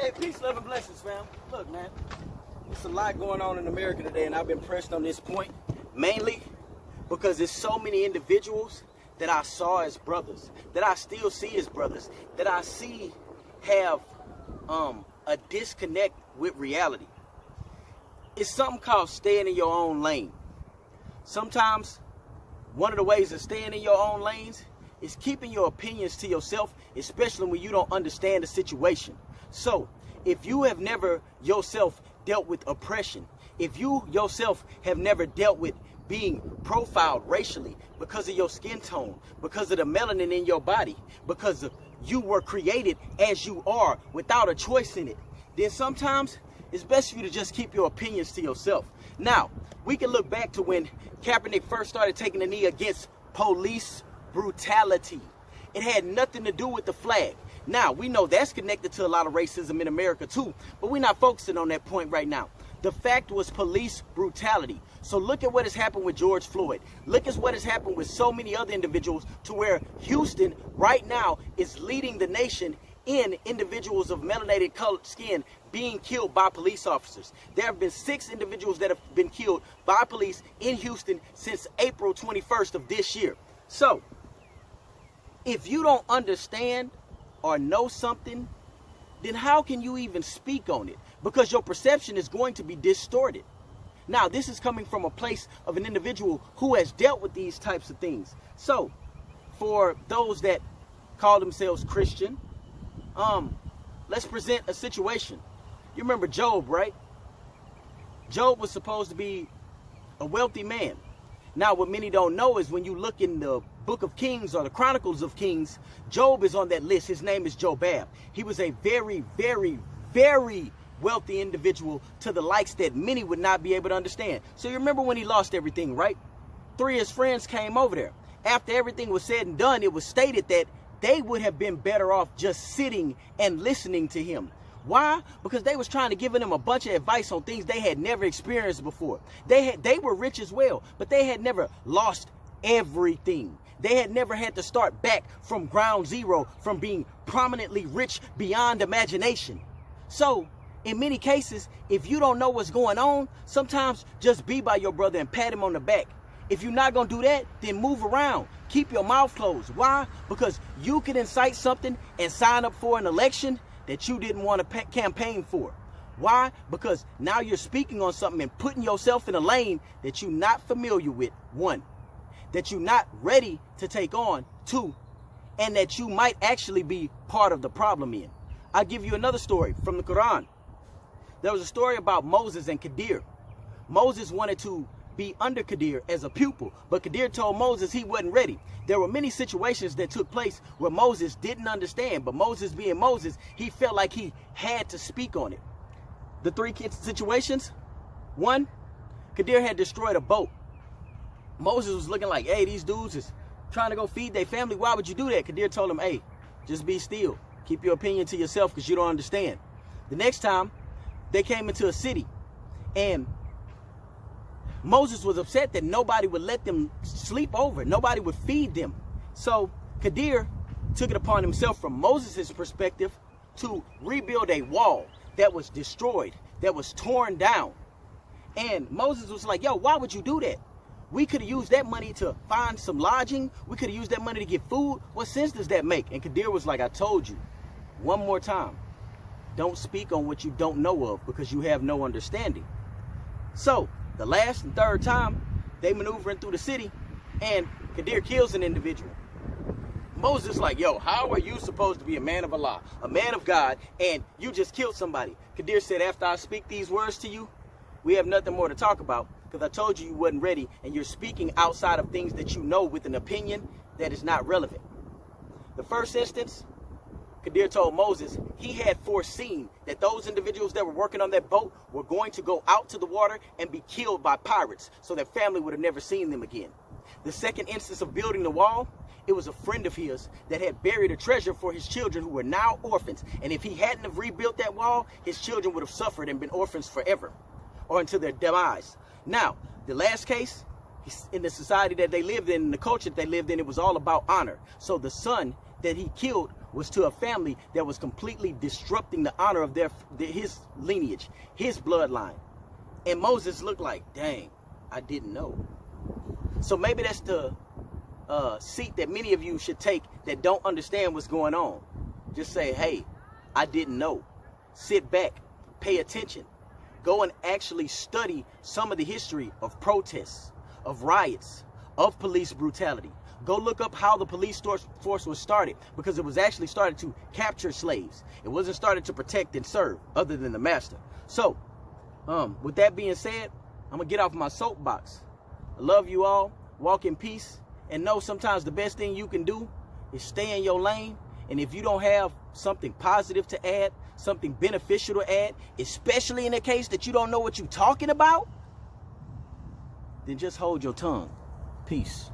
Hey, peace, love, and blessings, fam. Look, man, there's a lot going on in America today, and I've been pressed on this point mainly because there's so many individuals that I saw as brothers, that I still see as brothers, that I see have a disconnect with reality. It's something called staying in your own lane. Sometimes one of the ways of staying in your own lanes is keeping your opinions to yourself, especially when you don't understand the situation. So, if you have never yourself dealt with oppression, if you yourself have never dealt with being profiled racially because of your skin tone, because of the melanin in your body, because you were created as you are without a choice in it, then sometimes it's best for you to just keep your opinions to yourself. Now, we can look back to when Kaepernick first started taking the knee against police brutality. It had nothing to do with the flag. Now, we know that's connected to a lot of racism in America too, but we're not focusing on that point right now. The fact was police brutality. So look at what has happened with George Floyd. Look at what has happened with so many other individuals, to where Houston right now is leading the nation in individuals of melanated colored skin being killed by police officers. There have been 6 individuals that have been killed by police in Houston since April 21st of this year. So, if you don't understand or know something, then how can you even speak on it? Because your perception is going to be distorted. Now, this is coming from a place of an individual who has dealt with these types of things. So, for those that call themselves Christian, let's present a situation. You remember Job, right? Job was supposed to be a wealthy man. Now, what many don't know is when you look in the Book of Kings or the Chronicles of Kings, Job is on that list. His name is Jobab. He was a very, very, very wealthy individual to the likes that many would not be able to understand. So you remember when he lost everything, right? 3 of his friends came over there. After everything was said and done, it was stated that they would have been better off just sitting and listening to him. Why? Because they was trying to give them a bunch of advice on things they had never experienced before. They were rich as well, but they had never lost everything. They had never had to start back from ground zero, from being prominently rich beyond imagination. So, in many cases, if you don't know what's going on, sometimes just be by your brother and pat him on the back. If you're not going to do that, then move around. Keep your mouth closed. Why? Because you can incite something and sign up for an election that you didn't want to campaign for. Why? Because now you're speaking on something and putting yourself in a lane that you're not familiar with, 1, that you're not ready to take on, 2, and that you might actually be part of the problem in. I'll give you another story from the Quran. There was a story about Moses and Qadir. Moses wanted to be under Qadir as a pupil, but Qadir told Moses he wasn't ready. There were many situations that took place where Moses didn't understand, but Moses being Moses, he felt like he had to speak on it. The 3 situations: 1, Qadir had destroyed a boat. Moses was looking like, hey, these dudes is trying to go feed their family. Why would you do that? Qadir told him, hey, just be still. Keep your opinion to yourself because you don't understand. The next time, they came into a city, and Moses was upset that nobody would let them sleep over. Nobody would feed them. So Qadir took it upon himself from Moses' perspective to rebuild a wall that was destroyed, that was torn down. And Moses was like, yo, why would you do that? We could have used that money to find some lodging. We could have used that money to get food. What sense does that make? And Qadir was like, I told you, one more time, don't speak on what you don't know of because you have no understanding. So the last and 3rd time, they maneuvering through the city, and Qadir kills an individual. Moses like, yo, how are you supposed to be a man of Allah, a man of God, and you just killed somebody? Qadir said, after I speak these words to you, we have nothing more to talk about, because I told you you wasn't ready, and you're speaking outside of things that you know with an opinion that is not relevant. The first instance, Qadir told Moses he had foreseen that those individuals that were working on that boat were going to go out to the water and be killed by pirates, so their family would have never seen them again. The second instance of building the wall, it was a friend of his that had buried a treasure for his children who were now orphans. And if he hadn't have rebuilt that wall, his children would have suffered and been orphans forever, or until their demise. Now, the last case, in the society that they lived in the culture that they lived in, it was all about honor. So the son that he killed was to a family that was completely disrupting the honor of his lineage, his bloodline. And Moses looked like, dang, I didn't know. So maybe that's the seat that many of you should take that don't understand what's going on. Just say, hey, I didn't know. Sit back, pay attention. Go and actually study some of the history of protests, of riots, of police brutality. Go look up how the police force was started, because it was actually started to capture slaves. It wasn't started to protect and serve other than the master. So, with that being said, I'm going to get off my soapbox. I love you all. Walk in peace. And know sometimes the best thing you can do is stay in your lane. And if you don't have something positive to add, something beneficial to add, especially in the case that you don't know what you're talking about, then just hold your tongue. Peace.